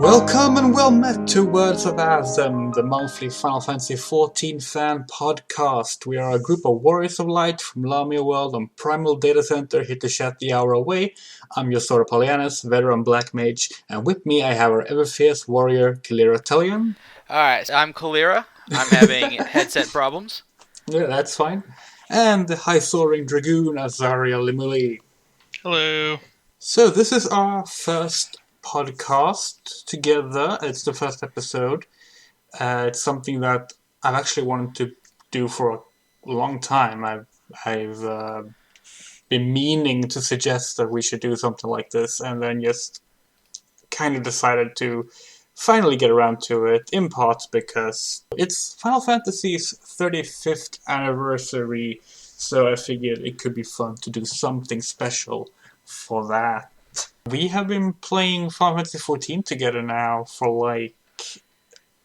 Welcome and well met to Words of Azem, the monthly Final Fantasy XIV fan podcast. We are a group of warriors of light from Lamia world on Primal Data Center here to chat the hour away. I'm Yosora Polianis, veteran black mage, and with me I have our ever-fierce warrior, Kalira Tellian. Alright, so I'm Kalira. I'm having headset problems. Yeah, that's fine. And the high-soaring dragoon, Azaria Limuli. Hello. So this is our first podcast together. It's the first episode. It's something that I've actually wanted to do for a long time. I've been meaning to suggest that we should do something like this, and then just kind of decided to finally get around to it, in part because it's Final Fantasy's 35th anniversary, so I figured it could be fun to do something special for that. We have been playing Final Fantasy XIV together now for like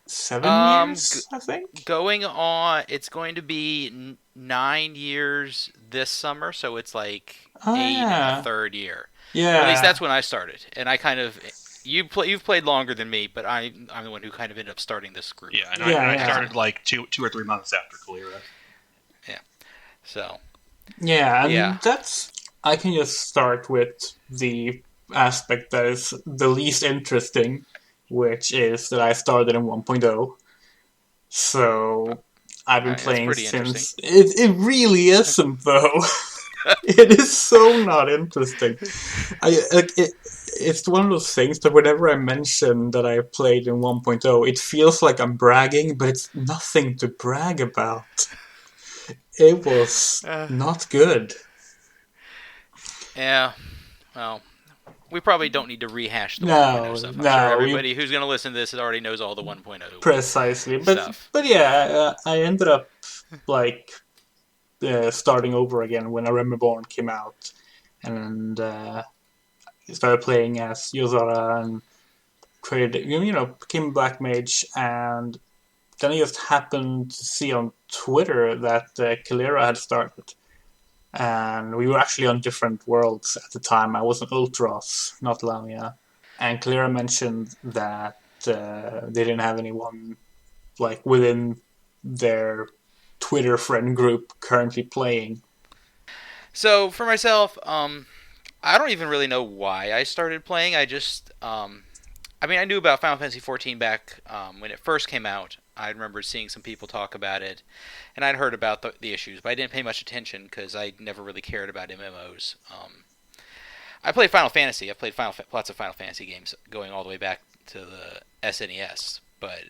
7 years, I think? Going on, it's going to be 9 years this summer, so it's like eight and a third year. Yeah. At least that's when I started, and I kind of you've played longer than me, but I'm the one who kind of ended up starting this group. Yeah, and I started like two or 3 months after Kalira. Yeah. So. Yeah, and that's I can just start with the aspect that is the least interesting, which is that I started in 1.0. So I've been playing since. It really isn't, though. It is so not interesting. It's one of those things that whenever I mention that I played in 1.0, it feels like I'm bragging, but it's nothing to brag about. It was not good. Yeah, well, we probably don't need to rehash the 1.0 stuff. I'm sure everybody who's going to listen to this already knows all the 1.0 precisely. stuff. But yeah, I ended up like starting over again when A Realm Reborn came out, and started playing as Yosara and became Black Mage, and then I just happened to see on Twitter that Kalira had started. And we were actually on different worlds at the time. I was on Ultros, not Lamia. And Kalira mentioned that they didn't have anyone like within their Twitter friend group currently playing. So for myself, I don't even really know why I started playing. I just, I knew about Final Fantasy XIV back when it first came out. I remember seeing some people talk about it, and I'd heard about the issues, but I didn't pay much attention because I never really cared about MMOs. I played Final Fantasy. I've played lots of Final Fantasy games going all the way back to the SNES, but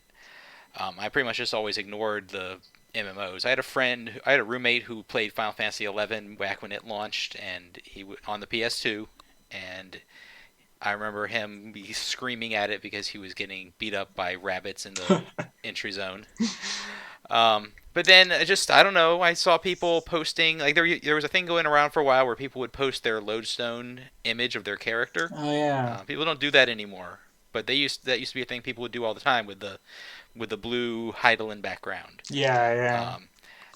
I pretty much just always ignored the MMOs. I had a roommate who played Final Fantasy XI back when it launched, and he on the PS2, and I remember him screaming at it because he was getting beat up by rabbits in the entry zone. But then I don't know, I saw people posting, like there was a thing going around for a while where people would post their lodestone image of their character. Oh yeah. People don't do that anymore, but that used to be a thing people would do all the time with the blue Heidelin background. Yeah.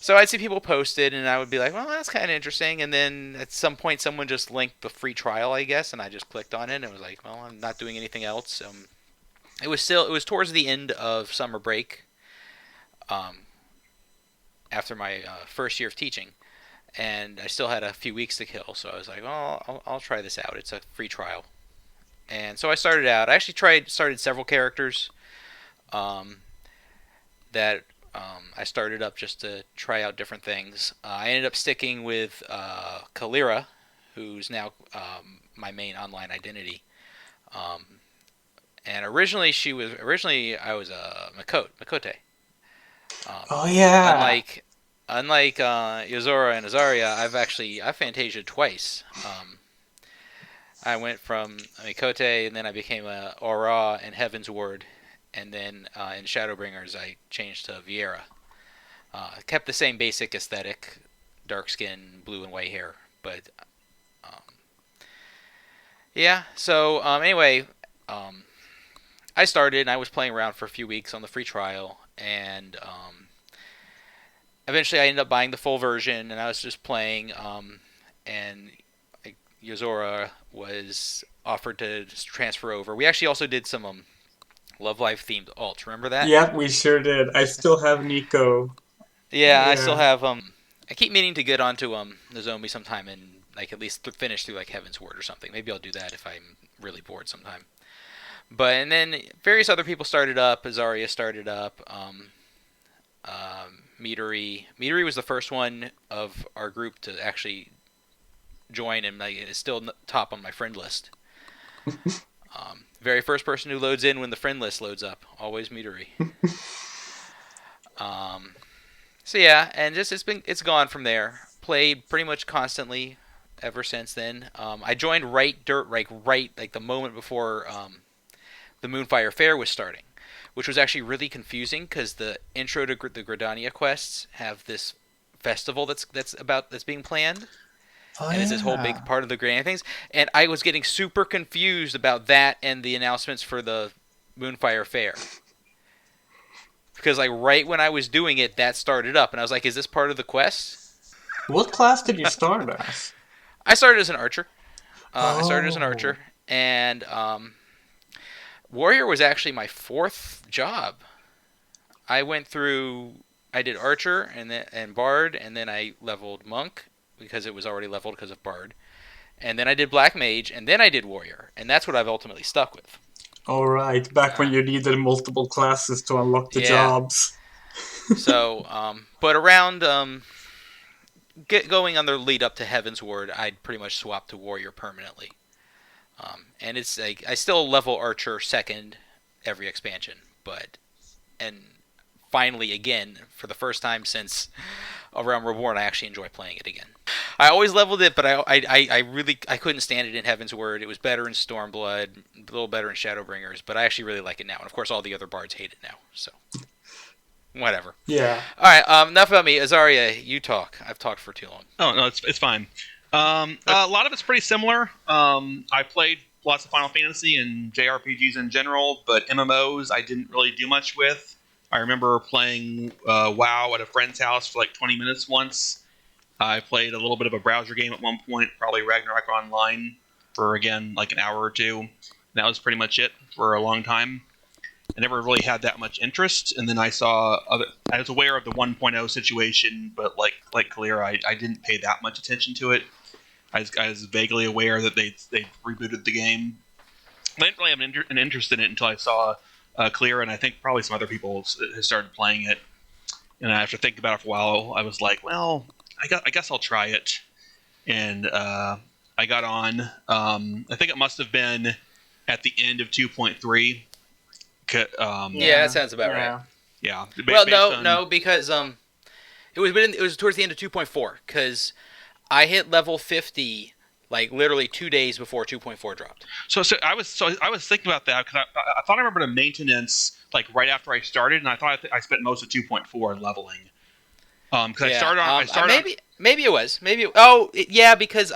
So I'd see people post it, and I would be like, well, that's kind of interesting. And then at some point, someone just linked the free trial, I guess, and I just clicked on it, and it was like, well, I'm not doing anything else. It was towards the end of summer break, after my first year of teaching, and I still had a few weeks to kill. So I was like, well, I'll try this out. It's a free trial, and so I started out. I actually started several characters, that. I started up just to try out different things. I ended up sticking with Kalira, who's now my main online identity. And originally I was a Makote. Oh yeah. Unlike Yozora and Azaria, I've Fantasia'd twice. I went from Makote, and then I became a Aura and Heaven's Ward. And then in Shadowbringers, I changed to Viera. Kept the same basic aesthetic, dark skin, blue and white hair. But, yeah. So, anyway, I started, and I was playing around for a few weeks on the free trial. And eventually I ended up buying the full version, and I was just playing. And Yozora was offered to transfer over. We actually also did some Love Live themed alt. Remember that? Yeah, we sure did. I still have Nico. Yeah, I still Yeah. have I keep meaning to get onto Nozomi sometime and like at least finish through like Heaven's Word or something. Maybe I'll do that if I'm really bored sometime. But and then various other people started up. Azaria started up. Midori was the first one of our group to actually join, and like, it's still top on my friend list. Very first person who loads in when the friend list loads up. Always Midori. So yeah, and just it's gone from there. Played pretty much constantly ever since then. I joined right the moment before the Moonfire Fair was starting, which was actually really confusing because the intro to the Gridania quests have this festival that's being planned. Oh, And it's this whole big part of the Gridania things. And I was getting super confused about that and the announcements for the Moonfire Fair. Because like right when I was doing it, that started up, and I was like, "Is this part of the quest?" What class did you start as? I started as an archer. I started as an Oh. archer, and warrior was actually my fourth job. I did archer and bard, and then I leveled monk because it was already leveled because of bard, and then I did black mage, and then I did warrior, and that's what I've ultimately stuck with. All right, back when you needed multiple classes to unlock the Yeah. jobs. So, but around going on the lead up to Heaven's Word, I'd pretty much swapped to warrior permanently. And it's like I still level archer second every expansion, and finally again for the first time since Realm Reborn, I actually enjoy playing it again. I always leveled it, but I really couldn't stand it in Heaven's Word. It was better in Stormblood, a little better in Shadowbringers, but I actually really like it now. And of course, all the other bards hate it now. So whatever. Yeah. All right. Enough about me. Azaria, you talk. I've talked for too long. Oh no, it's fine. A lot of it's pretty similar. I played lots of Final Fantasy and JRPGs in general, but MMOs I didn't really do much with. I remember playing WoW at a friend's house for like 20 minutes once. I played a little bit of a browser game at one point, probably Ragnarok Online, for again like an hour or two. And that was pretty much it for a long time. I never really had that much interest, and then I was aware of the 1.0 situation, but like Kalira, I didn't pay that much attention to it. I was vaguely aware that they rebooted the game. I didn't really have an interest in it until I saw Kalira, and I think probably some other people had started playing it. And after thinking about it for a while, I was like, well, I guess I'll try it. And I got on. I think it must have been at the end of 2.3. Yeah, that sounds about right. Yeah. Well, no, because it was towards the end of 2.4 because I hit level 50 like literally 2 days before 2.4 dropped. So I was thinking about that because I thought I remembered a maintenance like right after I started, and I thought I spent most of 2.4 leveling. Because I started maybe it was because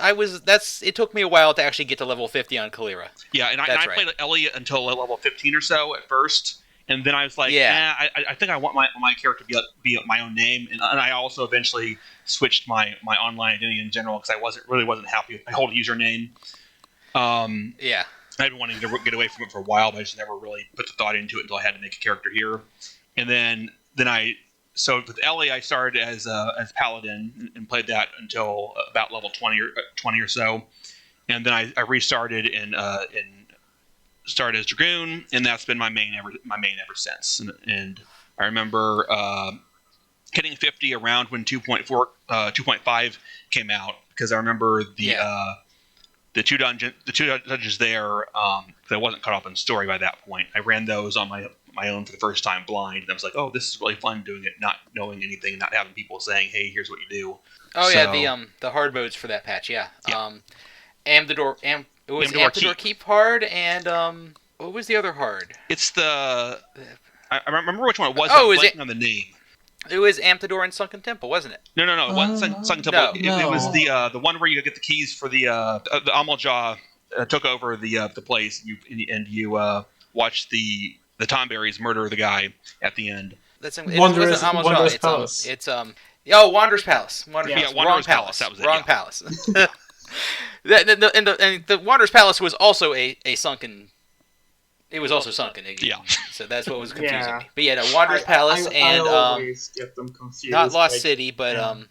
it took me a while to actually get to level 50 on Kalira. Yeah, and I played Ellie until level 15 or so at first, and then I was like, I think I want my character to be my own name, and I also eventually switched my online identity in general because I wasn't happy with my whole username. I've been wanting to get away from it for a while, but I just never really put the thought into it until I had to make a character here, and then So with Ellie, I started as Paladin and played that until about level 20 or so, and then I restarted and started as Dragoon, and that's been my main ever since. And I remember hitting 50 around when 2.5 came out because I remember the two dungeons there. Because I wasn't caught up in story by that point. I ran those on my own for the first time blind, and I was like, oh, this is really fun doing it, not knowing anything, not having people saying, hey, here's what you do. The hard modes for that patch, Amthador Keep hard, and what was the other hard? It's I remember which one it was. On the name. It was Amthador and Sunken Temple, wasn't it? No, it wasn't Sunken Temple. It was the one where you get the keys for the Amaljaw took over the place, and you watch the Tomberries murder the guy at the end. Wanderer's Palace. Wanderer's Palace. Wanderer's Palace. That was it. Wrong palace. And the Wanderer's Palace was also a sunken. It was also sunken again. Yeah. So that's what was confusing me. But yeah, Wanderer's Palace I always get them confused. not Lost City, but I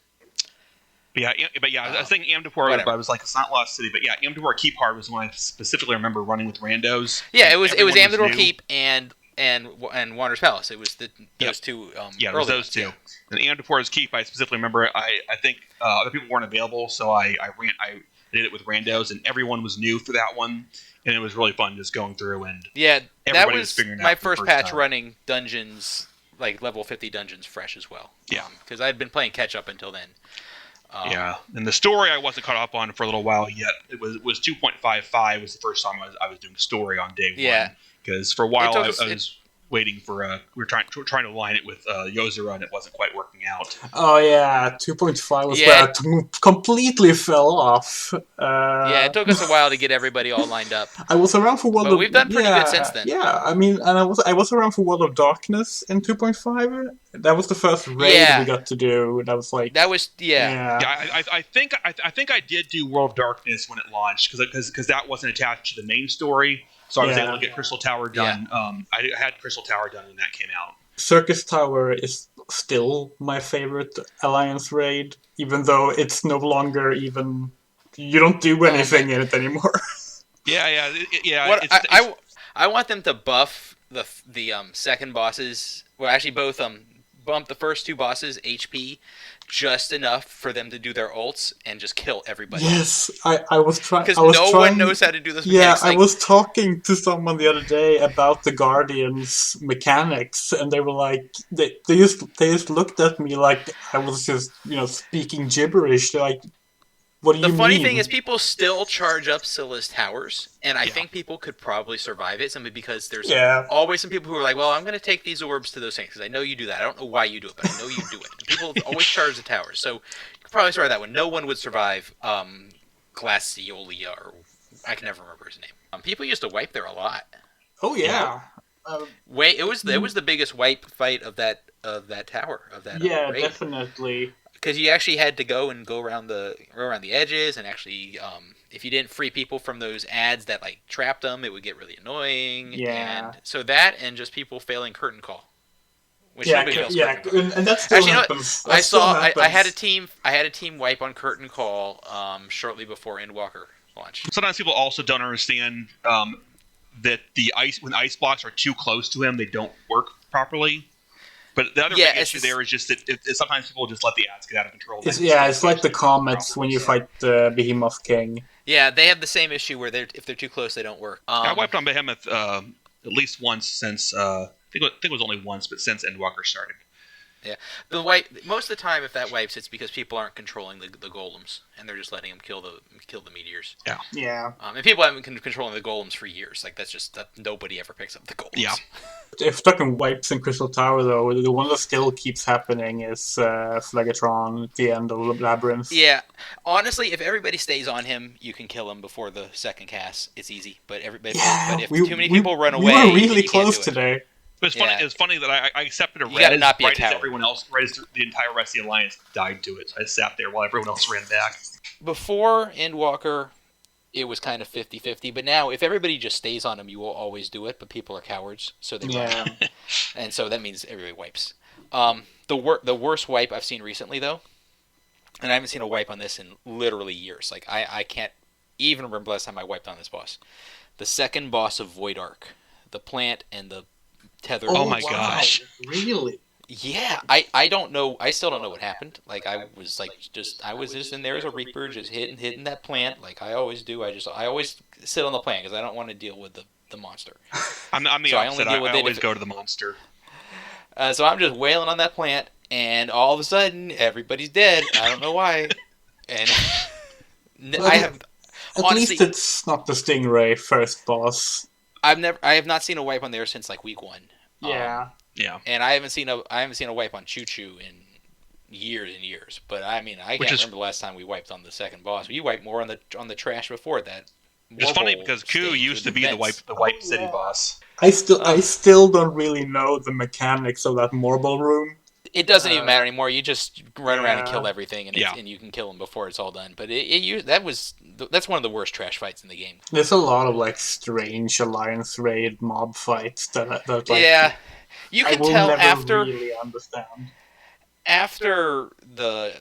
was thinking Amdapor, but I was like, it's not Lost City. But yeah, Amdapor Keep Hard was one I specifically remember running with randos. Yeah, it was Amdapor Keep and Wanderer's Palace. It was those two. It was those two. Yeah. And Amdapor's Keep, I specifically remember. I think other people weren't available, so I did it with randos, and everyone was new for that one, and it was really fun just going through and that was figuring out my first patch time. running dungeons, like level 50 dungeons fresh as well. Yeah, because I had been playing catch up until then. And the story I wasn't caught up on for a little while yet. It was 2.55 was the first time I was doing story on day one. Because for a while I was waiting for we were trying to align it with Yozora, and it wasn't quite working out. Oh yeah, 2.5 was where it completely fell off. It took us a while to get everybody all lined up. I was around for World of... we've done pretty good since then. Yeah, I mean, and I was around for World of Darkness in 2.5. That was the first raid we got to do. That was like... I think I did do World of Darkness when it launched, because that wasn't attached to the main story. So I was able to get Crystal Tower done. I had Crystal Tower done when that came out. Circus Tower is still my favorite Alliance raid, even though it's no longer even... You don't do anything in it anymore. I want them to buff the second bosses. Well, actually, both bump the first two bosses HP just enough for them to do their ults and just kill everybody. Yes, I was trying... Because no one knows how to do this mechanics. Yeah, I was talking to someone the other day about the Guardians mechanics, and they were like... They just looked at me like I was just, speaking gibberish. They're like... What do you mean? The funny thing is people still charge up Scylla's towers, and I think people could probably survive it simply because there's always some people who are like, well, I'm going to take these orbs to those things, because I know you do that. I don't know why you do it, but I know you do it. And people always charge the towers, so you could probably survive that one. No one would survive Glaciolia, or I can never remember his name. People used to wipe there a lot. Oh, yeah. It was the biggest wipe fight of that tower, of that raid. Definitely. Because you actually had to go around the edges, and actually, if you didn't free people from those ads that like trapped them, it would get really annoying. Yeah. And so that, and just people failing curtain call, which nobody fails. Yeah, and that still happens. I had a team wipe on curtain call shortly before Endwalker launch. Sometimes people also don't understand that when ice blocks are too close to him, they don't work properly. But the other big issue there is just that sometimes people just let the ads get out of control. It's like the comets when you fight the Behemoth King. Yeah, they have the same issue where if they're too close, they don't work. I wiped on Behemoth at least once since I think it was only once, but since Endwalker started. Yeah, most of the time, if that wipes, it's because people aren't controlling the golems, and they're just letting them kill the meteors. Yeah. And people haven't been controlling the golems for years. Like that's just that nobody ever picks up the golems. Yeah. If talking wipes in Crystal Tower, though, the one that still keeps happening is Phlegatron at the end of Labyrinth. Yeah, honestly, if everybody stays on him, you can kill him before the second cast. It's easy, but if too many people run away, we were really close today. But it's funny that I accepted a res as everyone else, right as the entire rest of the Alliance died to it. So I sat there while everyone else ran back. Before Endwalker, it was kind of 50-50, but now if everybody just stays on him, you will always do it, but people are cowards, so they run. And so that means everybody wipes. The worst wipe I've seen recently, though, and I haven't seen a wipe on this in literally years. Like, I can't even remember last time I wiped on this boss. The second boss of Void Ark, the plant and the tether. Oh my gosh. Really? Yeah, I don't know. I still don't know what happened. Like I was just in there as a Reaper, just hitting that plant like I always do. I always sit on the plant because I don't want to deal with the monster. I'm the opposite. I always go to the monster. So I'm just wailing on that plant, and all of a sudden everybody's dead. I don't know why. And at least it's not the Stingray first boss. I have not seen a wipe on there since like week 1. Yeah. Yeah. And I haven't seen a wipe on Choo Choo in years and years. But I mean, I can't remember the last time we wiped on the second boss. We wiped more on the trash before that. It's funny because Ku used to be the wipe city boss. I still don't really know the mechanics of that marble room. it doesn't even matter anymore. You just run around and kill Yeah. everything, and you can kill them before it's all done. But that's one of the worst trash fights in the game. There's a lot of like strange alliance raid mob fights that like Yeah, you I can will tell never really understand. after the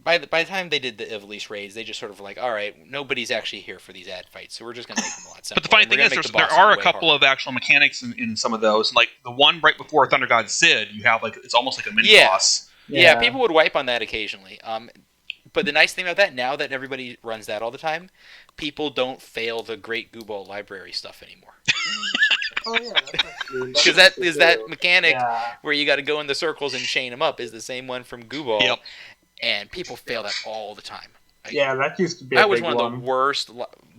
by the time they did the Ivalice raids, they just sort of like, all right, nobody's actually here for these ad fights, so we're just going to make them a lot simpler. But the funny thing is, there are a couple of actual mechanics in some of those. Like the one right before Thunder God Sid, you have like it's almost like a mini boss. Yeah, people would wipe on that occasionally. But the nice thing about that, now that everybody runs that all the time, people don't fail the Great Gooball Library stuff anymore. Oh yeah, because that mechanic where you got to go in the circles and chain them up is the same one from Gooball. Yep. And people fail that all the time. That used to be. That was one of the worst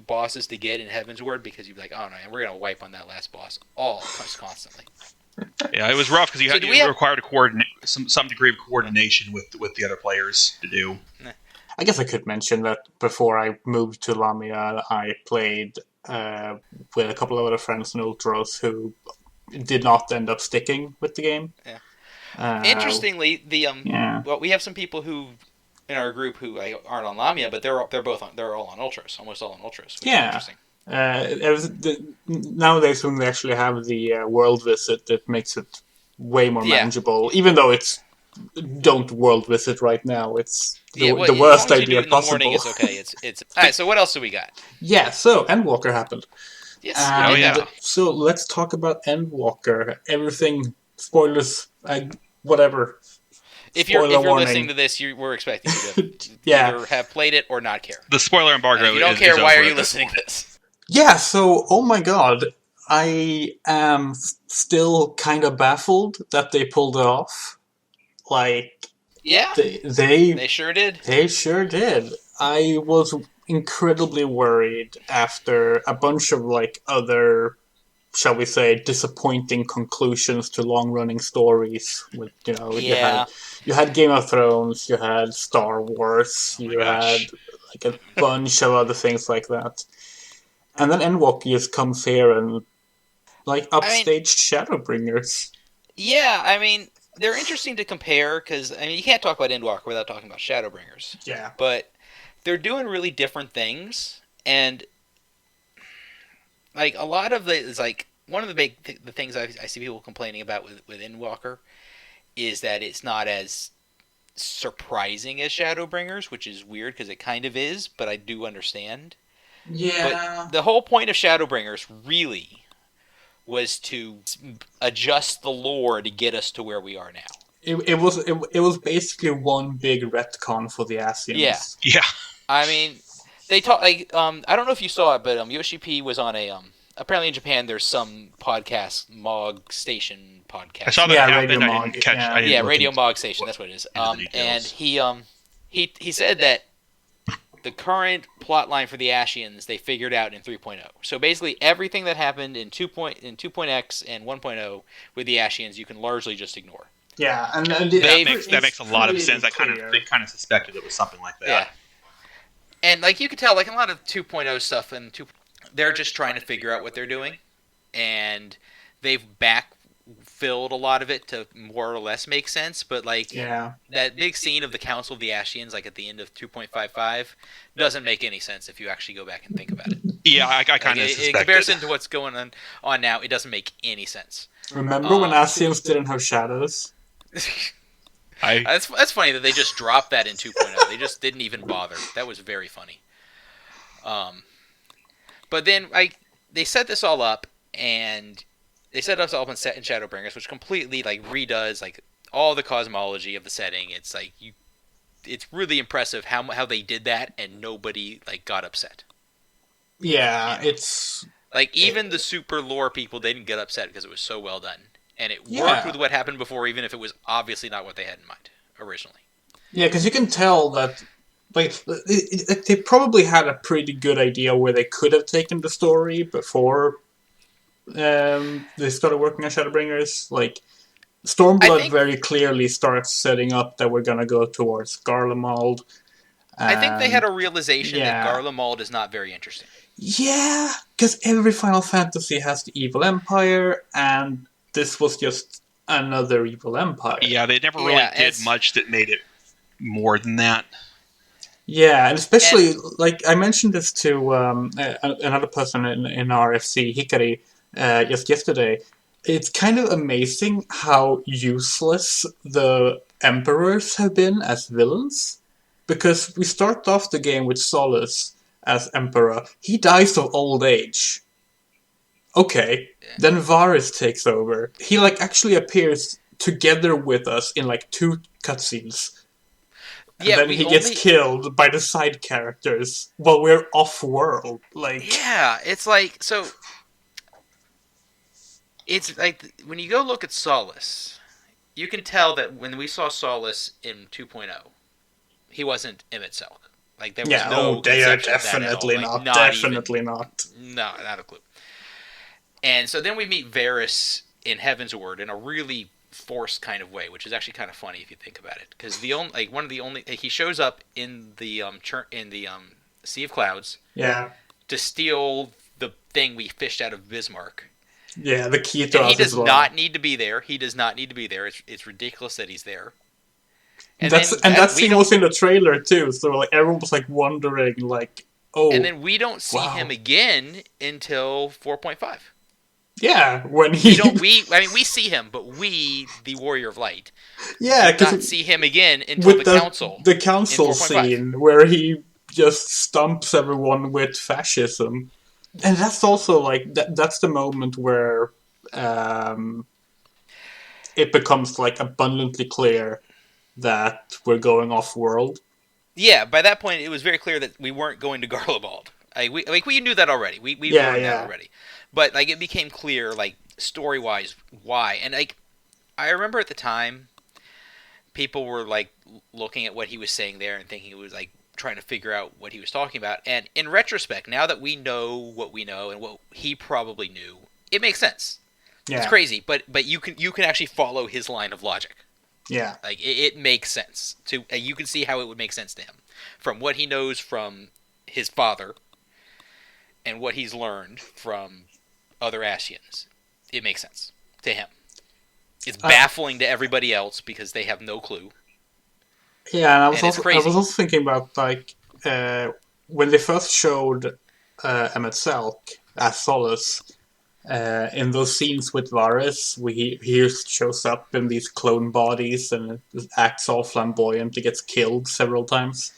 bosses to get in Heavensward because you'd be like, oh no, we're gonna wipe on that last boss constantly. Yeah, it was rough because you required some degree of coordination with the other players to do. I guess I could mention that before I moved to Lamia, I played with a couple of other friends in Ultros who did not end up sticking with the game. Yeah. Interestingly, well, we have some people who in our group who aren't on Lamia, but they're all on Ultros, almost all on Ultros. Which is interesting. Nowadays, when they actually have the world visit, it makes it way more manageable. Even though it's don't world visit right now, it's the worst idea possible. In the morning is okay. It's all right. So what else do we got? Yeah, so Endwalker happened. Yes. So let's talk about Endwalker. Everything spoilers, whatever. If you're listening to this, we're expecting you to either have played it or not care. The spoiler embargo. If you don't care, why are you listening to this? Yeah. So, oh my god, I am still kind of baffled that they pulled it off. Like, they sure did. They sure did. I was incredibly worried after a bunch of like other, shall we say, disappointing conclusions to long-running stories. With you had Game of Thrones, you had Star Wars, you had like a bunch of other things like that, and then Endwalker just comes here and like upstaged Shadowbringers. Yeah, I mean they're interesting to compare because you can't talk about Endwalker without talking about Shadowbringers. Yeah, but they're doing really different things, and like a lot of it's like one of the the things I see people complaining about with Endwalker is that it's not as surprising as Shadowbringers, which is weird because it kind of is, but I do understand. Yeah. But the whole point of Shadowbringers really was to adjust the lore to get us to where we are now. It was basically one big retcon for the Asians. Yeah. I mean, they talk like I don't know if you saw it, but Yoshi P was on a apparently in Japan there's some podcast Mog Station podcast. I saw that Radio Mog. Radio Mog Station. That's what it is. And he said that the current plot line for the Ashians they figured out in 3.0. So basically everything that happened in 2.x and 1.0 with the Ashians you can largely just ignore. Yeah, and that makes a lot of sense. I kind of suspected it was something like that. Yeah. And like you could tell, like a lot of 2.0 stuff, they're just trying to figure out what they're doing, and they've backfilled a lot of it to more or less make sense. But like that big scene of the Council of the Ashians, like at the end of 2.55, doesn't make any sense if you actually go back and think about it. Yeah, I kind of suspected. In comparison to what's going on now, it doesn't make any sense. Remember when Asians didn't have shadows? That's funny that they just dropped that in 2.0. They just didn't even bother. That was very funny. But then they set this all up, and they set us all up in Shadowbringers, which completely like redoes like all the cosmology of the setting. It's like it's really impressive how they did that, and nobody like got upset. Yeah, it's like even the super lore people didn't get upset because it was so well done. And it worked with what happened before, even if it was obviously not what they had in mind originally. Yeah, because you can tell that like they probably had a pretty good idea where they could have taken the story before they started working on Shadowbringers. Like Stormblood very clearly starts setting up that we're going to go towards Garlemald. I think they had a realization that Garlemald is not very interesting. Yeah, because every Final Fantasy has the evil empire, and this was just another evil empire. Yeah, they never really did much that made it more than that. Yeah, and especially, like, I mentioned this to another person in RFC, Hikari, just yesterday. It's kind of amazing how useless the Emperors have been as villains. Because we start off the game with Solus as Emperor. He dies of old age. Okay. Then Varys takes over. He, like, actually appears together with us in, like, 2 cutscenes. And then he gets killed by the side characters while we're off-world. Like, yeah, it's like, so... It's like, when you go look at Solus, you can tell that when we saw Solus in 2.0, he wasn't Emmett Selk. Like, there was no conception of that at all. Like, definitely not. No, not a clue. And so then we meet Varys in Heaven's Word in a really forced kind of way, which is actually kind of funny if you think about it, because he shows up in the Sea of Clouds, to steal the thing we fished out of Bismarck. Yeah, the key to and us. He does not need to be there. It's ridiculous that he's there. And that scene was in the trailer too, so like everyone was like wondering, like, oh. And then we don't see him again until 4.5. Yeah, when he... we see him, but we, the Warrior of Light, do not see him again until the council. The council scene where he just stumps everyone with fascism. And that's also, like, that's the moment where it becomes, like, abundantly clear that we're going off-world. Yeah, by that point, it was very clear that we weren't going to Garlabald. We knew that already. We learned that already. But, like, it became clear, like, story-wise, why. And, like, I remember at the time, people were, like, looking at what he was saying there and thinking it was, like, trying to figure out what he was talking about. And in retrospect, now that we know what we know and what he probably knew, it makes sense. Yeah. It's crazy, but you can actually follow his line of logic. Yeah. Like, it makes sense. You can see how it would make sense to him. From what he knows from his father and what he's learned from other Ascians, it makes sense to him. It's baffling to everybody else because they have no clue. Yeah, and I was also thinking about, like, when they first showed Emmett Selk as Solus, in those scenes with Varys, he shows up in these clone bodies and acts all flamboyant. He gets killed several times.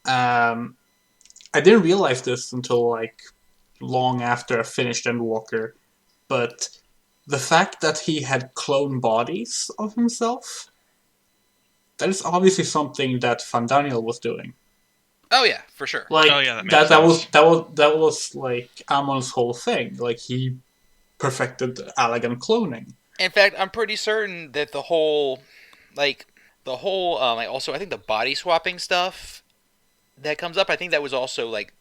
I didn't realize this until, like, long after I finished Endwalker, but the fact that he had clone bodies of himself, that is obviously something that Van Daniel was doing. Oh yeah, for sure. Like, that was like Amon's whole thing. Like, he perfected elegant cloning. In fact, I'm pretty certain that the whole also I think the body swapping stuff that comes up, I think that was also like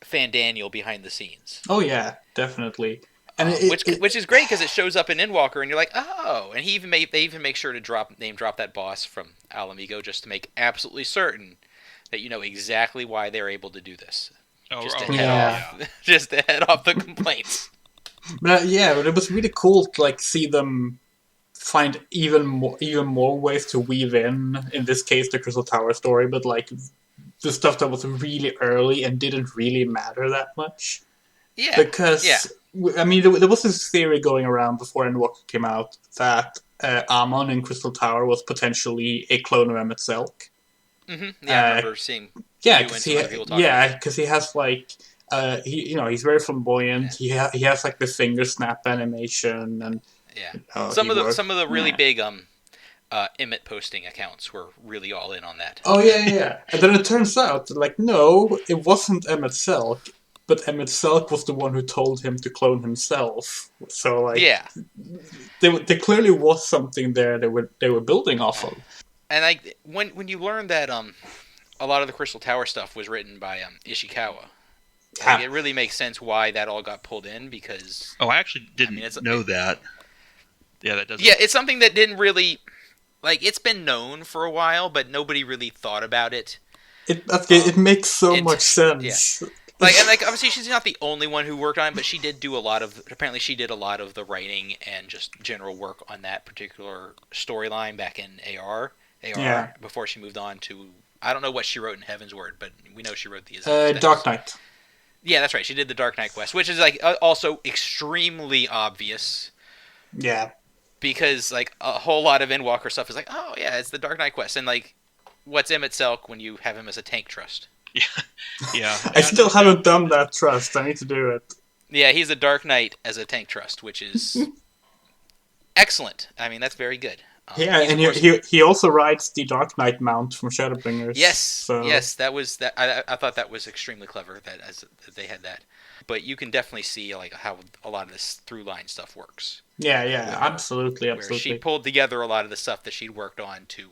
Van Daniel behind the scenes. Oh yeah, definitely. And which is great because it shows up in Endwalker, and you're like, oh. And they even make sure to name drop that boss from Alamigo just to make absolutely certain that you know exactly why they're able to do this. Just to head off the complaints. But it was really cool to like see them find even more ways to weave in this case, the Crystal Tower story, but like the stuff that was really early and didn't really matter that much. Yeah. Because, I mean, there was this theory going around before Endwalker came out that Amon in Crystal Tower was potentially a clone of Emmett Selk. Mm-hmm. Yeah, I remember seeing because he has like he's very flamboyant. He has like the finger snap animation and some of the really big Emmett posting accounts were really all in on that. Oh yeah. And then it turns out like no, it wasn't Emmett Selk, but Emmett Selk was the one who told him to clone himself. So like there clearly was something there they were building off of. And like when you learn that a lot of the Crystal Tower stuff was written by Ishikawa, like, it really makes sense why that all got pulled in because. Oh, I actually didn't know that. Yeah, that doesn't. Yeah, it's something that didn't really, like, it's been known for a while, but nobody really thought about it. It makes so much sense. Obviously she's not the only one who worked on it, but she did do a lot of. Apparently, she did a lot of the writing and just general work on that particular storyline back in AR before she moved on to. I don't know what she wrote in Heaven's Word, but we know she wrote the Azem Dark Knight. Yeah, that's right. She did the Dark Knight quest, which is also extremely obvious. Yeah. Because a whole lot of Endwalker stuff is oh yeah, it's the Dark Knight quest, and what's Emmett Selk when you have him as a tank trust? Yeah. I still haven't done that trust. I need to do it. Yeah, he's a Dark Knight as a tank trust, which is excellent. I mean, that's very good. And he also rides the Dark Knight mount from Shadowbringers. Yes, yes, that was that. I thought that was extremely clever that they had that. But you can definitely see how a lot of this through line stuff works. Yeah, absolutely. Where she pulled together a lot of the stuff that she'd worked on to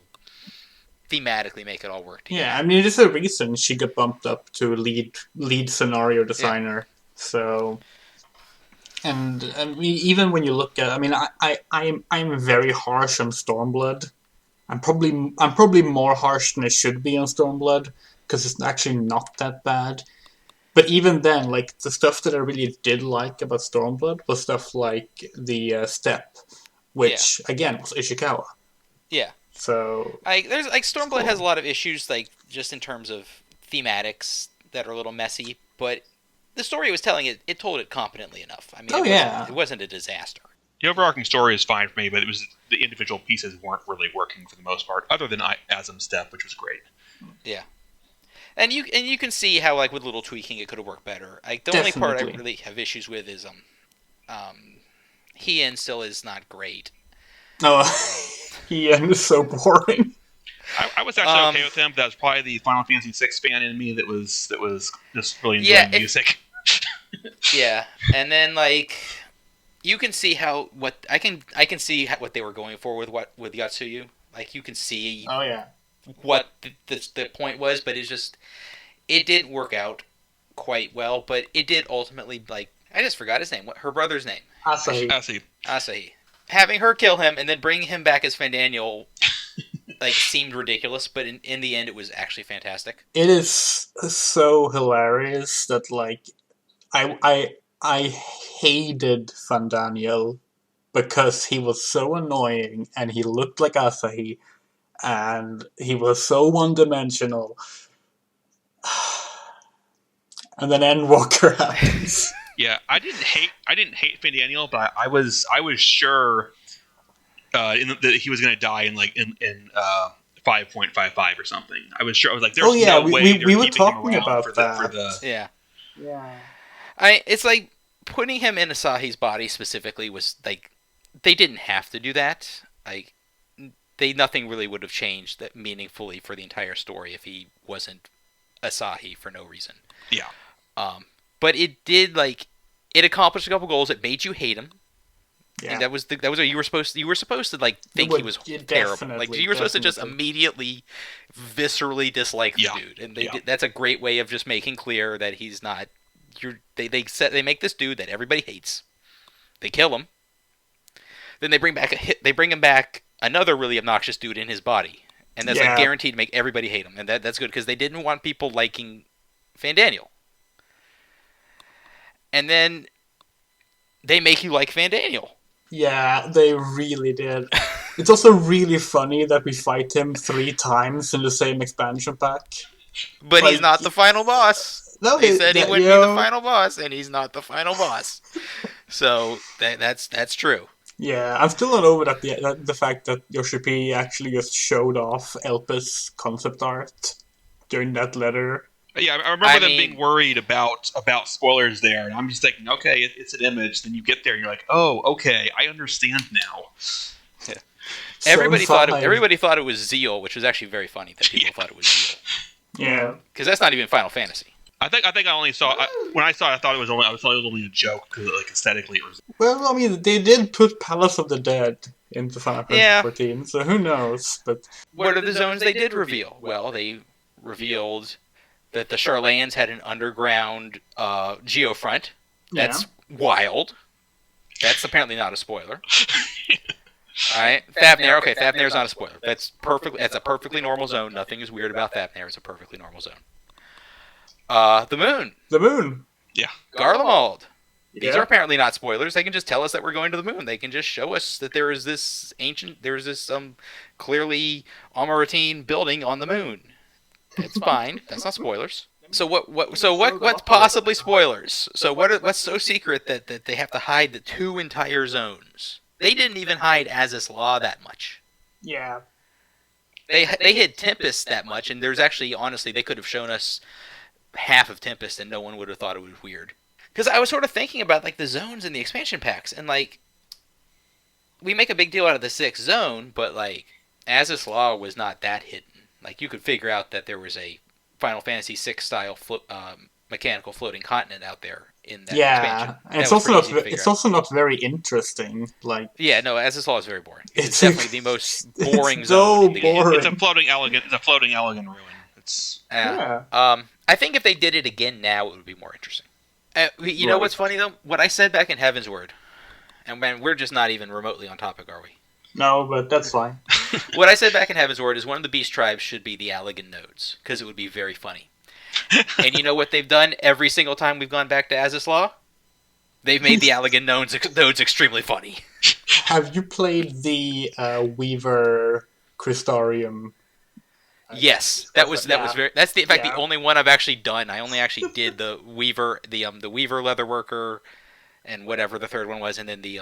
thematically make it all work together. Yeah, I mean, there's a reason she got bumped up to lead scenario designer. Yeah. So, and I mean, even when you look at, I mean, I'm very harsh on Stormblood. I'm probably more harsh than I should be on Stormblood because it's actually not that bad. But even then, the stuff that I really did like about Stormblood was stuff like the Step, which again was Ishikawa. Yeah. So there's Stormblood has a lot of issues, just in terms of thematics that are a little messy, but the story it was telling it told it competently enough. I mean, it wasn't a disaster. The overarching story is fine for me, but it was the individual pieces weren't really working for the most part, other than Azem Step, which was great. Yeah. And you can see how with little tweaking it could have worked better. The only part I really have issues with is Hien still is not great. No, Hien is so boring. I was actually okay with him, but that was probably the Final Fantasy VI fan in me that was just really enjoying music. Yeah, and then you can see what they were going for with Yatsuyu. You can see. Oh yeah. What the point was, but it didn't work out quite well. But it did ultimately I just forgot his name. What her brother's name? Asahi. Having her kill him and then bring him back as Fandaniel seemed ridiculous, but in the end it was actually fantastic. It is so hilarious that I hated Fandaniel because he was so annoying and he looked like Asahi. And he was so one-dimensional. And then Endwalker happens. Yeah, I didn't hate Fandaniel, but I was sure that he was going to die in 5.55 or something. I was sure. I was like, "There's no way." We were talking about that. Yeah. Yeah. It's putting him in Asahi's body specifically was they didn't have to do that. Nothing really would have changed that meaningfully for the entire story if he wasn't Asahi for no reason. Yeah. But it did it accomplished a couple goals. It made you hate him. Yeah. And that was what you were supposed to think he was terrible. You were supposed to just immediately viscerally dislike the dude. And that's a great way of just making clear that he's not. They make this dude that everybody hates. They kill him. Then they bring him back another really obnoxious dude in his body, and that's guaranteed to make everybody hate him, and that's good because they didn't want people liking Fandaniel. And then they make you like Fandaniel. Yeah, they really did. It's also really funny that we fight him 3 times in the same expansion pack. But he's not the final boss. No, they said he wouldn't be the final boss, and he's not the final boss. So that's true. Yeah, I'm still not over the fact that Yoshi P actually just showed off Elpis concept art during that letter. Yeah, I remember them being worried about spoilers there, and I'm just thinking, okay, it's an image. Then you get there, and you're like, oh, okay, I understand now. Yeah. Everybody thought it was Zeal, which was actually very funny that people thought it was Zeal. Yeah, because that's not even Final Fantasy. I think I only saw when I saw it. I thought it was only a joke because aesthetically it was. Well, I mean, they did put Palace of the Dead into Final Fantasy 14, so who knows? But what are the zones they did reveal? Well, they revealed that the Charlayans had an underground geofront. That's wild. That's apparently not a spoiler. All right, Thavnair. Okay, Thavnair's not a spoiler. That's a perfectly normal zone. Nothing is weird about Thavnair. It's a perfectly normal zone. The moon. The moon. Yeah. Garlemald. These Yeah. are apparently not spoilers. They can just tell us that we're going to the moon. They can just show us that there is this clearly Amaratine building on the moon. It's fine. That's not spoilers. So what's possibly spoilers? So what's so secret that they have to hide the 2 entire zones? They didn't even hide Azes Law that much. Yeah. They hid Tempest that much, and there's actually, honestly, they could have shown us half of Tempest and no one would have thought it was weird. Because I was sort of thinking about like the zones in the expansion packs, and like we make a big deal out of the 6th zone, but like Azes Law was not that hidden. Like you could figure out that there was a Final Fantasy VI style mechanical floating continent out there in that expansion. And it's also not very interesting. Like Azes Law is very boring. It's definitely the most boring so zone. Boring. It's a floating elegant ruin. It's I think if they did it again now, it would be more interesting. You know what's funny though? What I said back in Heaven's Word, and man, we're just not even remotely on topic, are we? No, but that's fine. What I said back in Heaven's Word is one of the beast tribes should be the Allegan nodes, because it would be very funny. And you know what they've done every single time we've gone back to Azes Law? They've made the Allegan nodes extremely funny. Have you played the Weaver Crystarium? Yes, that's the only one I've actually done. I only actually did the Weaver, the Weaver Leatherworker, and whatever the third one was, and then the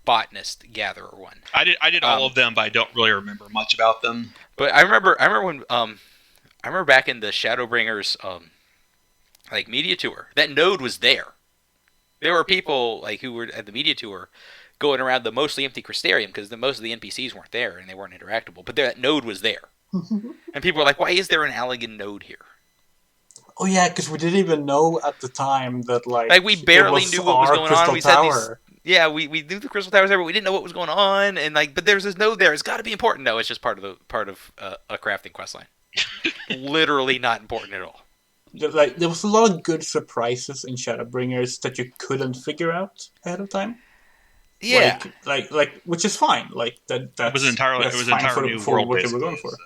Botanist Gatherer one. I did all of them, but I don't really remember much about them. But I remember back in the Shadowbringers like media tour, that node was there. There were people like who were at the media tour going around the mostly empty Crystarium because most of the NPCs weren't there and they weren't interactable. But that node was there, and people were like, "Why is there an Allegan node here?" Oh yeah, because we didn't even know at the time that like we barely knew what was going on. We said these. Yeah, we knew the Crystal Towers there, but we didn't know what was going on. And but there's this node there. It's got to be important. No, it's just part of a crafting questline. Literally not important at all. Like there was a lot of good surprises in Shadowbringers that you couldn't figure out ahead of time. Yeah, like which is fine. Like that was an entire new world what they were going for. So.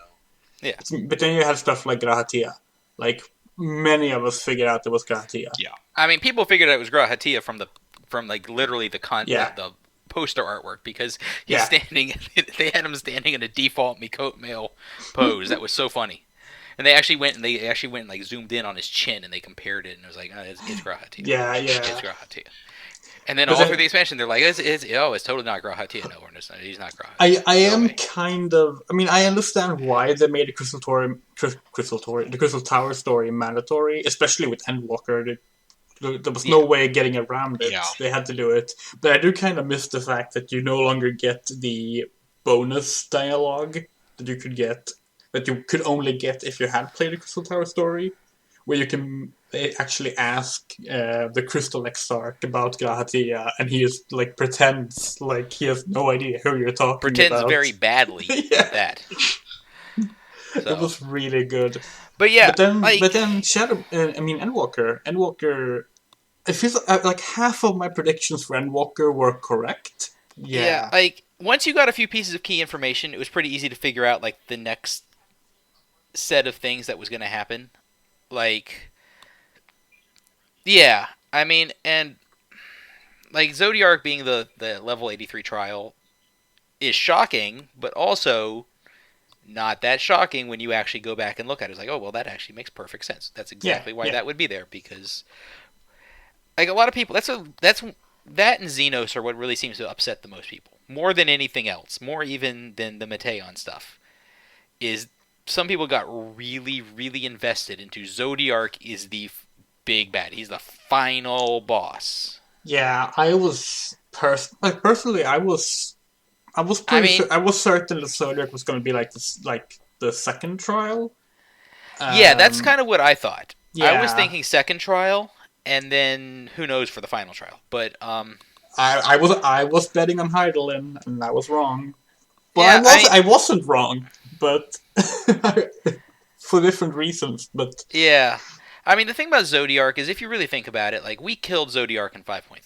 Yeah, but then you had stuff like Grahatia. Like many of us figured out there was Grahatia. Yeah, I mean, people figured out it was Grahatia from like literally the poster artwork because he's standing. They had him standing in a default Mikote male pose. That was so funny. And they actually went and like zoomed in on his chin and they compared it and it was like, oh, it's Grahatia. Yeah. It's Grahatia. And then through the expansion, they're like, it's totally not Grahatia. No, he's not Grahatia. I am kind of. I mean, I understand why they made the the Crystal Tower story mandatory, especially with Endwalker. There was no way of getting around it. Yeah. They had to do it. But I do kind of miss the fact that you no longer get the bonus dialogue that you could get, that you could only get if you had played the Crystal Tower story, where you can actually ask the Crystal Exarch about Grahatia, and he is like pretends like he has no idea who you're talking about. Pretends very badly at that. So. It was really good. But yeah, but then Endwalker. It feels like half of my predictions for Endwalker were correct. Yeah, like once you got a few pieces of key information, it was pretty easy to figure out like the next set of things that was going to happen. Like, yeah, I mean, and like Zodiark being the level 83 trial is shocking, but also not that shocking when you actually go back and look at it. It's like, oh, well, that actually makes perfect sense. That's exactly why that would be there, because like a lot of people, that and Xenos are what really seems to upset the most people. More than anything else, more even than the Mateon stuff, is some people got really, really invested into Zodiark is the big bad. He's the final boss. Yeah, I was personally, I was certain that Zodiark was going to be like this, like the second trial. Yeah, that's kind of what I thought. Yeah. I was thinking second trial, and then who knows for the final trial. But I was betting on Hydaelyn, and I was wrong. Well, yeah, I wasn't wrong, but for different reasons. But yeah, I mean the thing about Zodiark is if you really think about it, like we killed Zodiark in 5.3.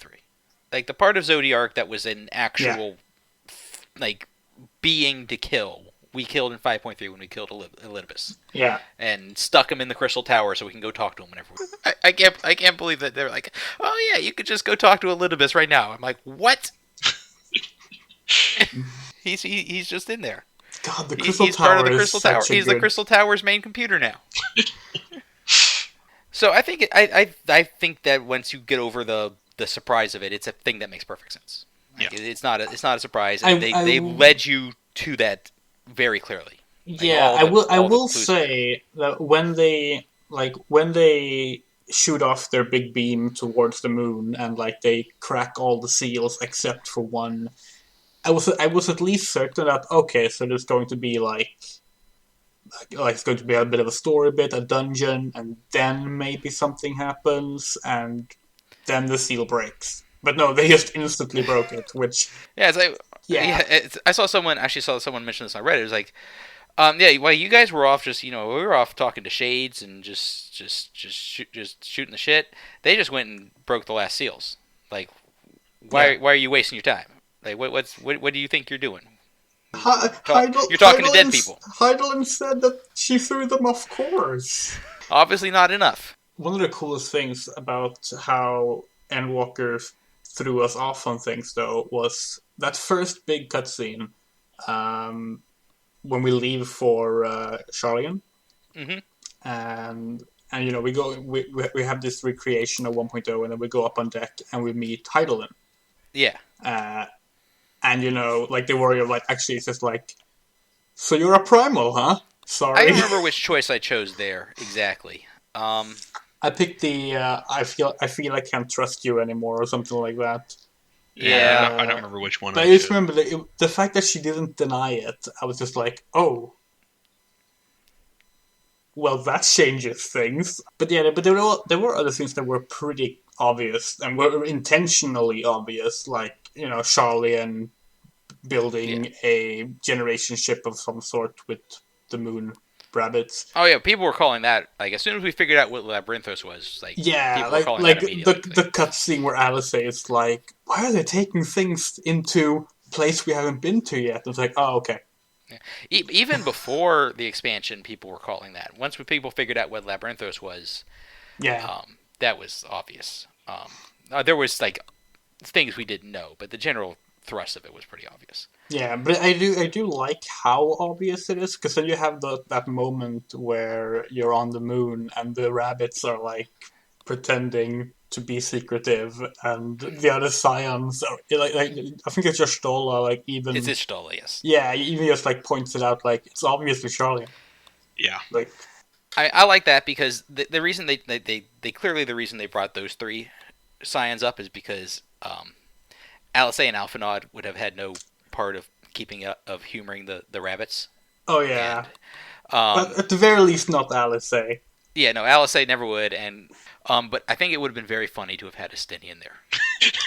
Like the part of Zodiark that was an actual like being to kill we killed in 5.3 when we killed Elidibus. Yeah. And stuck him in the Crystal Tower so we can go talk to him whenever. I can't believe that they're like, oh yeah, you could just go talk to Elidibus right now. I'm like, what? he's just in there. God, the Crystal he's Tower part of the is Crystal Tower. such a He's good... the Crystal Tower's main computer now. So I think I think that once you get over the surprise of it, it's a thing that makes perfect sense. Like, Yeah. it's not a surprise. They led you to that very clearly. Like, yeah, I will say that when they shoot off their big beam towards the moon and like they crack all the seals except for one, I was at least certain that okay, so there's going to be like it's going to be a bit of a story bit, a dungeon, and then maybe something happens, and then the seal breaks. But no, they just instantly broke it, which... Yeah, it's like... Yeah. I saw someone mention this on Reddit. It was like, yeah, while you guys were off we were off talking to Shades and just shooting the shit, they just went and broke the last seals. Like, why are you wasting your time? Like, what do you think you're doing? You're talking to dead people. Heidelin said that she threw them off course. Obviously not enough. One of the coolest things about how Endwalker threw us off on things, though, was that first big cutscene when we leave for Charlian. Mm-hmm. And we have this recreation of 1.0, and then we go up on deck and we meet Heidelin. Yeah. And, like, the warrior, like, actually it's just like, so you're a primal, huh? Sorry. I don't remember which choice I chose there, exactly. I picked the, I feel I can't trust you anymore, or something like that. Yeah. I don't remember which one but I just remember the fact that she didn't deny it, I was just like, oh. Well, that changes things. But yeah, but there were other things that were pretty obvious, and were intentionally obvious, like, Charlian building a generation ship of some sort with the moon rabbits. Oh yeah, people were calling that, like, as soon as we figured out what Labyrinthos was, like, people were calling that immediately. The cutscene where Alice is like, why are they taking things into a place we haven't been to yet? It's like, oh, okay. Yeah. Even before the expansion, people were calling that. Once people figured out what Labyrinthos was, that was obvious. There was like things we didn't know, but the general thrust of it was pretty obvious. Yeah, but I do like how obvious it is, because then you have that moment where you're on the moon and the rabbits are like pretending to be secretive, and the other scions are like I think it's just Stola, like, even it's Stola, yes. Yeah, even just like points it out, like, it's obviously Charlian. Yeah, like I like that, because the reason they clearly the reason they brought those three scions up is because Alice and Alphinaud would have had no part of humoring the rabbits. Oh yeah, and, but at the very least, not Alice. Yeah, no, Alice never would, and but I think it would have been very funny to have had Estinian there.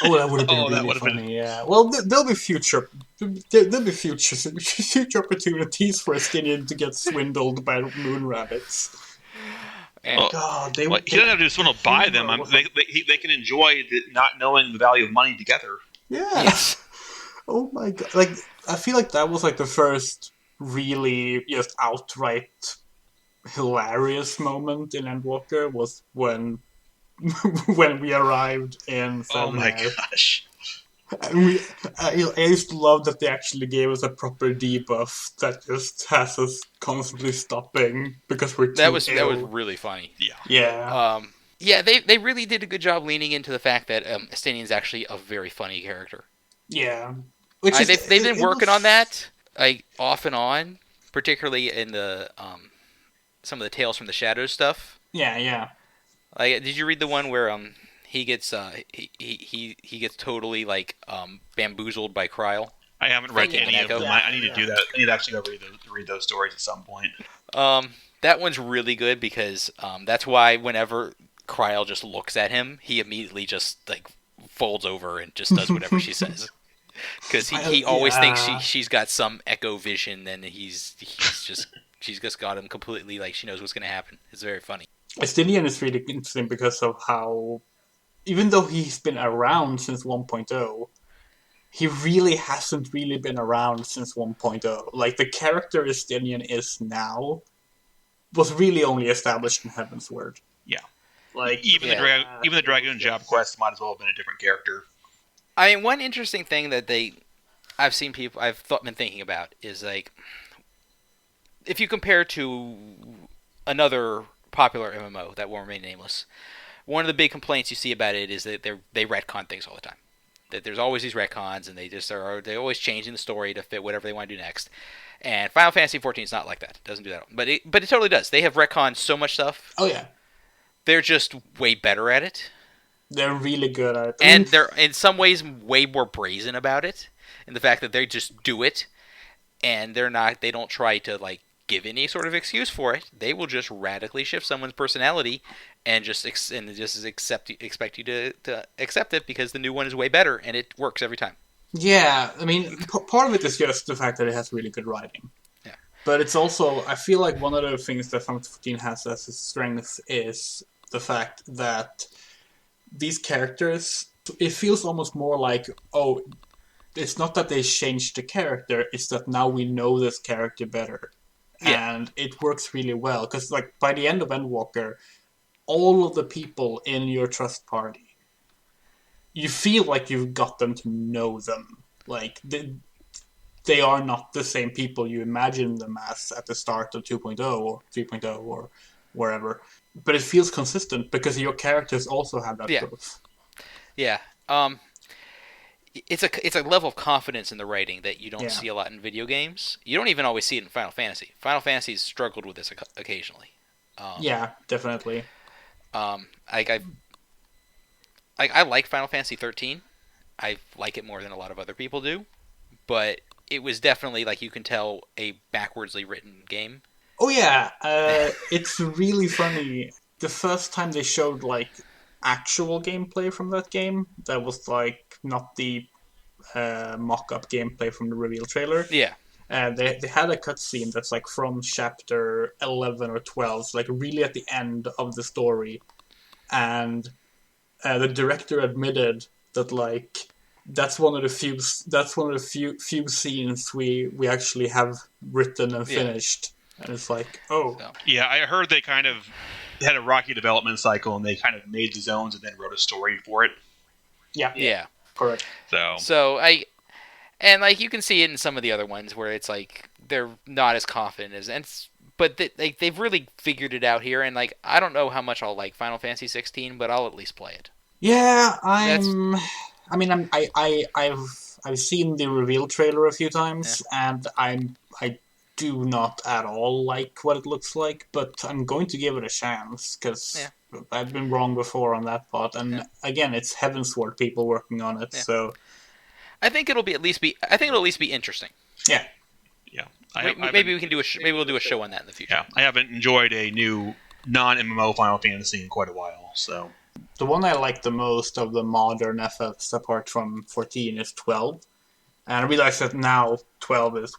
Oh, that would have been really funny. Yeah. Well, there'll be future opportunities for Estinian to get swindled by moon rabbits. God, he doesn't have to swindle by them. They can enjoy not knowing the value of money together. Yeah. Yes. Oh my god! Like, I feel like that was like the first really just outright hilarious moment in Endwalker, was when we arrived in Fallen. Oh my gosh! And I used to love that they actually gave us a proper debuff that just has us constantly stopping because we're too That was ill. really funny. Yeah. Yeah, they really did a good job leaning into the fact that Estinian's actually a very funny character. Yeah. They've been working on that, like, off and on, particularly in the some of the Tales from the Shadows stuff. Yeah. Like, did you read the one where he gets he gets totally like bamboozled by Kryl? I haven't read any of them. I need to do that. I need to actually go read those stories at some point. That one's really good, because that's why whenever Kryl just looks at him, he immediately just like folds over and just does whatever she says. Because he always thinks she's got some echo vision, and she's just got him completely, like, she knows what's going to happen. It's very funny. Estinian is really interesting because of how, even though he's been around since 1.0, he really hasn't really been around since 1.0. Like, the character Estinian is now was really only established in Heavensward. Yeah. Like, even the Dragoon Job Quest might as well have been a different character. I mean, one interesting thing that I've been thinking about is like, if you compare to another popular MMO that will remain nameless, one of the big complaints you see about it is that they retcon things all the time. That there's always these retcons, and they're always changing the story to fit whatever they want to do next. And Final Fantasy XIV is not like that. It doesn't do that, but it totally does. They have retconned so much stuff. oh yeah, They're just way better at it. they're really good at it. And they're in some ways way more brazen about it, in the fact that they just do it, and they don't try to like give any sort of excuse for it. They will just radically shift someone's personality and just expect you to accept it because the new one is way better and it works every time. Yeah, I mean, part of it is just the fact that it has really good writing. Yeah. But it's also, I feel like one of the things that Final Fantasy XIV has as its strength is the fact that these characters, it feels almost more like, oh, it's not that they changed the character, it's that now we know this character better. Yeah. And it works really well, because like by the end of Endwalker, all of the people in your trust party, you feel like you've got them to know them. Like, they are not the same people you imagine them as at the start of 2.0 or 3.0 or wherever. But it feels consistent because your characters also have that growth. Yeah. It's a level of confidence in the writing that you don't see a lot in video games. You don't even always see it in Final Fantasy. Final Fantasy's struggled with this occasionally. Yeah, definitely. I like Final Fantasy 13. I like it more than a lot of other people do, but it was definitely, like, you can tell, a backwardsly written game. Oh yeah, it's really funny. The first time they showed like actual gameplay from that game, that was like not the mock-up gameplay from the reveal trailer. Yeah. They had a cutscene that's like from chapter 11 or 12, like really at the end of the story, and the director admitted that like that's one of the few scenes we actually have written and finished, and it's like, oh yeah, I heard they kind of had a rocky development cycle and they kind of made the zones and then wrote a story for it. Yeah, correct. So and like you can see it in some of the other ones where it's like they're not as confident but they've really figured it out here, and like I don't know how much I'll like Final Fantasy 16, but I'll at least play it. Yeah, I've seen the reveal trailer a few times, and I do not at all like what it looks like, but I'm going to give it a chance because I've been wrong before on that part, and again, it's Heavensward people working on it, so I think it'll at least be interesting. Yeah. Maybe we'll do a show on that in the future. Yeah, I haven't enjoyed a new non-MMO Final Fantasy in quite a while, so. The one I like the most of the modern FFs, apart from 14, is 12. And I realize that now 12 is,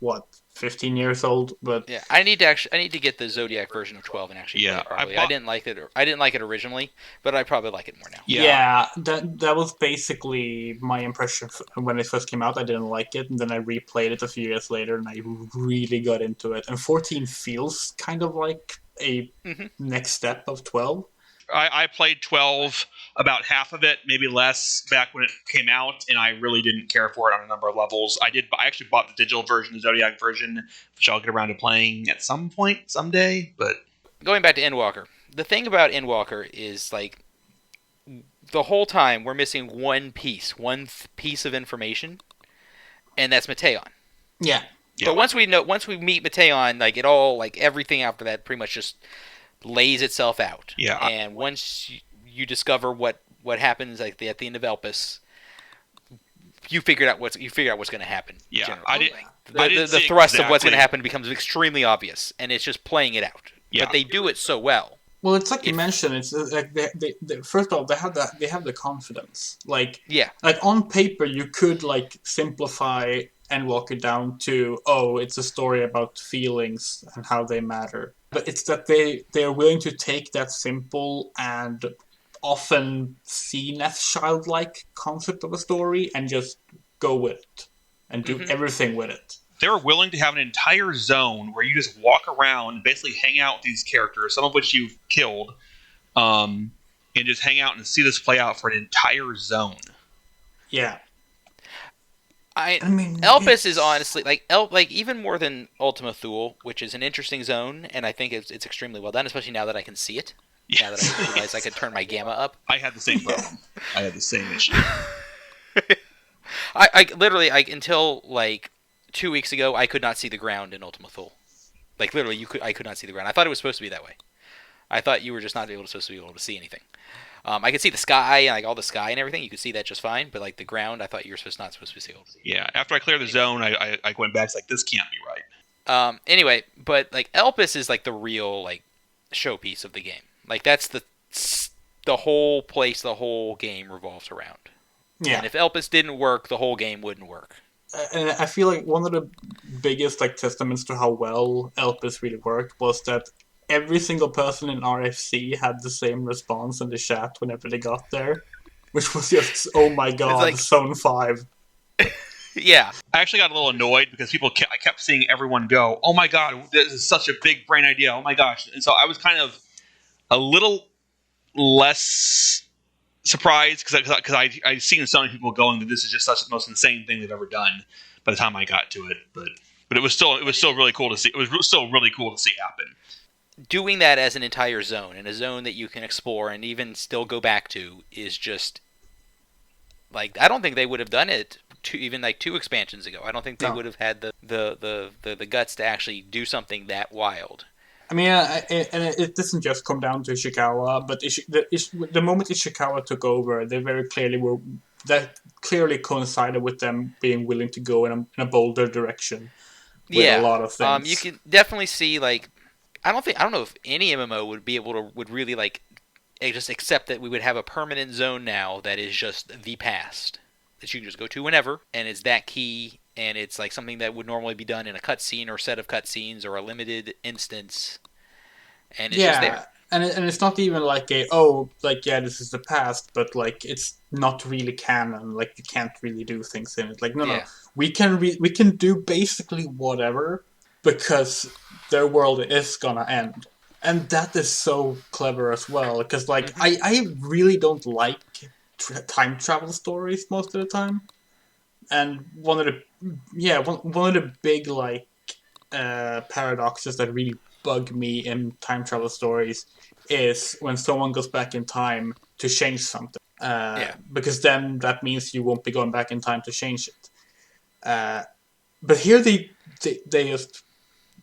15 years old? But yeah, I need to get the Zodiac version of 12 and actually play it properly. I didn't like it originally, but I probably like it more now. Yeah, that was basically my impression when it first came out. I didn't like it, and then I replayed it a few years later, and I really got into it. And 14 feels kind of like a next step of 12. I played 12, about half of it, maybe less, back when it came out, and I really didn't care for it on a number of levels. I actually bought the digital version, the Zodiac version, which I'll get around to playing at some point, someday, but... Going back to Endwalker, the thing about Endwalker is, like, the whole time we're missing one piece of information, and that's Mateon. Yeah. But once we meet Mateon, like, it all, like, everything after that pretty much just lays itself out. Yeah. And once you discover what happens like at the end of Elpis, you figure out what's going to happen. Yeah. Generally. The thrust of what's going to happen becomes extremely obvious, and it's just playing it out. Yeah. But they do it so well. Well, it's like you mentioned. It's like they first of all they have the confidence. Like on paper you could like simplify Endwalker down to it's a story about feelings and how they matter. But it's that they are willing to take that simple and often seen as childlike concept of a story and just go with it and do everything with it. They're willing to have an entire zone where you just walk around and basically hang out with these characters, some of which you've killed, and just hang out and see this play out for an entire zone. Yeah. I mean, Elpis is honestly like even more than Ultima Thule, which is an interesting zone, and I think it's extremely well done, especially now that I can see it. Yes. Now that I realize I could turn my gamma up. I had the same problem. I had the same issue. I literally until like 2 weeks ago I could not see the ground in Ultima Thule. Like literally, I could not see the ground. I thought it was supposed to be that way. I thought you were just not supposed to be able to see anything. I could see the sky, like all the sky and everything. You could see that just fine, but like the ground, I thought you were not supposed to be able to see. Yeah, after I cleared the zone, I went back. It's like, this can't be right. Anyway, but like Elpis is like the real like showpiece of the game. Like that's the whole place, the whole game revolves around. Yeah. And if Elpis didn't work, the whole game wouldn't work. And I feel like one of the biggest like testaments to how well Elpis really worked was that every single person in RFC had the same response in the chat whenever they got there, which was just, oh my god, like, Zone 5. Yeah. I actually got a little annoyed because I kept seeing everyone go, oh my god, this is such a big brain idea, oh my gosh. And so I was kind of a little less surprised because I'd seen so many people going that this is just such the most insane thing they've ever done by the time I got to it. But it was still really cool to see. It was still really cool to see happen. Doing that as an entire zone, and a zone that you can explore and even still go back to, is just like, I don't think they would have done it even like 2 expansions ago. I don't think they would have had the guts to actually do something that wild. I mean, and it doesn't just come down to Ishikawa, but the moment Ishikawa took over, they very clearly that clearly coincided with them being willing to go in a bolder direction with a lot of things. You can definitely see like. I don't know if any MMO would really like just accept that we would have a permanent zone now that is just the past that you can just go to whenever, and it's that key, and it's like something that would normally be done in a cutscene or set of cutscenes or a limited instance, and it's just there. And it's not even like this is the past, but like it's not really canon. Like you can't really do things in it. Like no, we can do basically whatever because their world is gonna end, and that is so clever as well. Because like I really don't like time travel stories most of the time, and one of the big like paradoxes that really bug me in time travel stories is when someone goes back in time to change something. Because then that means you won't be going back in time to change it. But here they just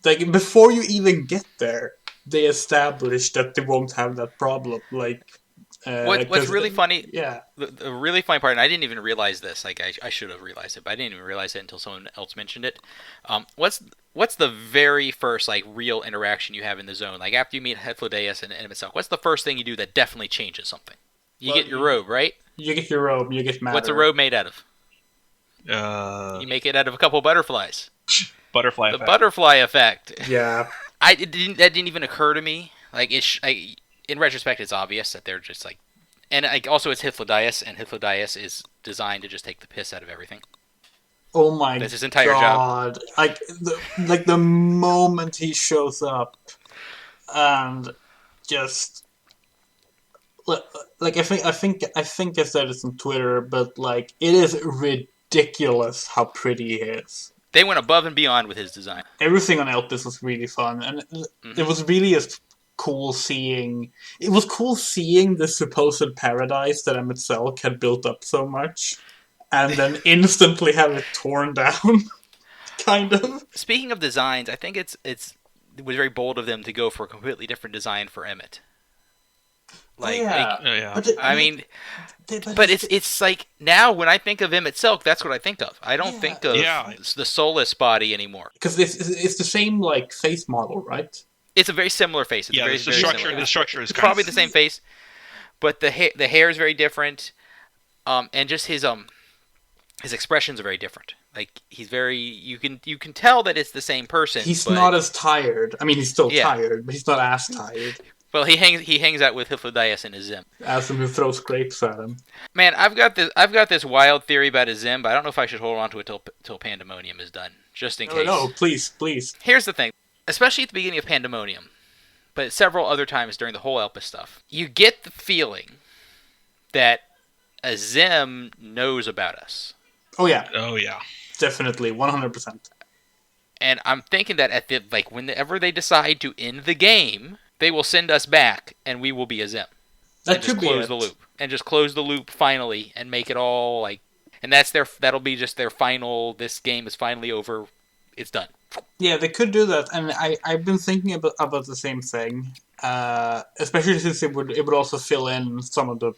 like before you even get there, they establish that they won't have that problem. Like what's really funny? Yeah, the really funny part, and I didn't even realize this. Like I should have realized it, but I didn't even realize it until someone else mentioned it. What's the very first like real interaction you have in the zone? Like after you meet Hythlodaeus and himself, what's the first thing you do that definitely changes something? You get your robe, right? You get your robe. You get matter. What's a robe made out of? You make it out of a couple of butterflies. Butterfly effect. Butterfly effect. Yeah. That didn't even occur to me. Like in retrospect, it's obvious that they're just like, and also it's Hythlodaeus, and Hythlodaeus is designed to just take the piss out of everything. Oh my god! That's his entire job. Like the moment he shows up, and just like I think I said this on Twitter, but like it is ridiculous how pretty he is. They went above and beyond with his design. Everything on Elpis was really fun, and it was really just cool seeing. It was cool seeing the supposed paradise that Emmett Selk had built up so much, and then instantly have it torn down. Kind of. Speaking of designs, I think it was very bold of them to go for a completely different design for Emmett. But it's like now when I think of Emmett Selk, that's what I think of. I don't think of the soulless body anymore. Because it's the same like face model, right? It's a very similar face. It's very structure. The structure is probably the same face, but the hair is very different, and just his expressions are very different. Like he's very you can tell that it's the same person. He's not as tired. I mean, he's still tired, but he's not as tired. Well, he hangs out with Hypnodias and Azem. Azem who throws grapes at him. Man, I've got this wild theory about Azem, but I don't know if I should hold on to it till Pandemonium is done, just in case. No, please. Here's the thing, especially at the beginning of Pandemonium, but several other times during the whole Elpis stuff, you get the feeling that Azem knows about us. Oh yeah, definitely, 100%. And I'm thinking that whenever they decide to end the game, they will send us back, and we will be Azem. That could be it. Close the loop, and just close the loop finally, and make it all like, and that'll be just their final. This game is finally over. It's done. Yeah, they could do that, and I've been thinking about the same thing. Especially since it would also fill in some of the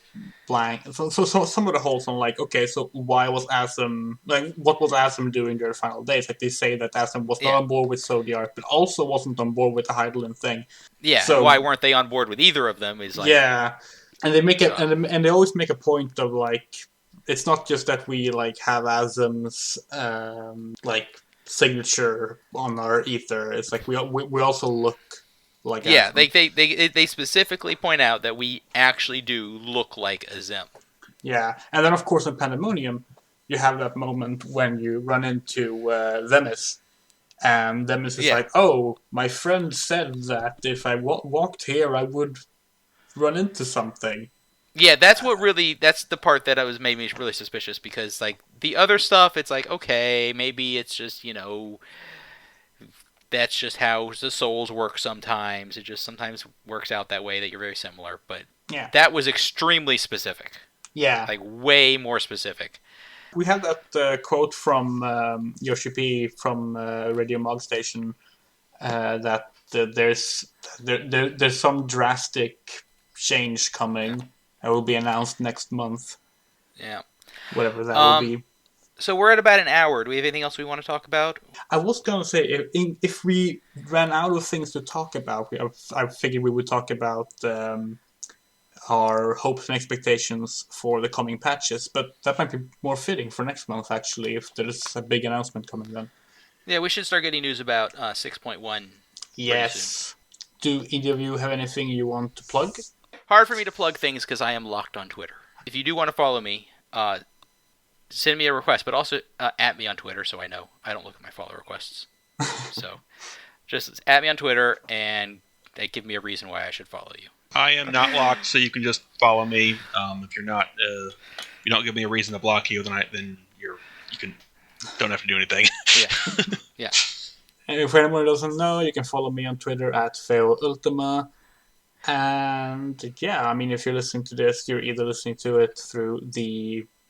blank, so some of the holes on like, okay, so why was Azem, like, what was Azem doing during the final days? Like, they say that Azem was not on board with Zodiac, but also wasn't on board with the Heidelin thing. Yeah, so why weren't they on board with either of them? Is like, yeah, and they make it, and they always make a point of like, it's not just that we like have Azem's like signature on our ether. It's like we also look. Like Azem. They specifically point out that we actually do look like Azem. Yeah, and then of course in Pandemonium, you have that moment when you run into Themis, and Themis is like, "Oh, my friend said that if I walked here, I would run into something." Yeah, that's the part that made me really suspicious, because like the other stuff, it's like, okay, maybe it's just, that's just how the souls work sometimes. It just sometimes works out that way, that you're very similar. But that was extremely specific. Yeah. Like, way more specific. We have that quote from Yoshi P from Radio Mog Station that there's some drastic change coming that will be announced next month. Yeah. Whatever that will be. So we're at about an hour. Do we have anything else we want to talk about? I was going to say, if we ran out of things to talk about, I figured we would talk about our hopes and expectations for the coming patches, but that might be more fitting for next month, actually, if there's a big announcement coming then. Yeah, we should start getting news about 6.1. Yes. Do either of you have anything you want to plug? Hard for me to plug things because I am locked on Twitter. If you do want to follow me, send me a request, but also at me on Twitter, so I know. I don't look at my follow requests. So just at me on Twitter, and give me a reason why I should follow you. I am not locked, so you can just follow me. If you're not, you don't give me a reason to block you, then you don't have to do anything. Yeah. And if anyone doesn't know, you can follow me on Twitter at FeoUltima. And yeah, I mean, if you're listening to this, you're either listening to it through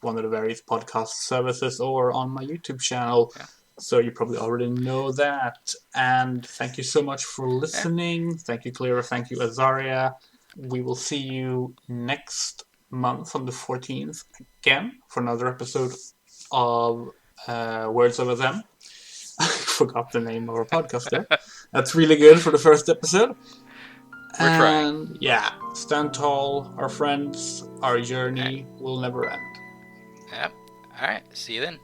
one of the various podcast services or on my YouTube channel. Yeah. So you probably already know that. And thank you so much for listening. Yeah. Thank you, Clara. Thank you, Azaria. We will see you next month on the 14th again for another episode of Words of Azem. I forgot the name of our podcast there. That's really good for the first episode. We're trying. Yeah, stand tall, our friends, our journey will never end. Yep. All right. See you then.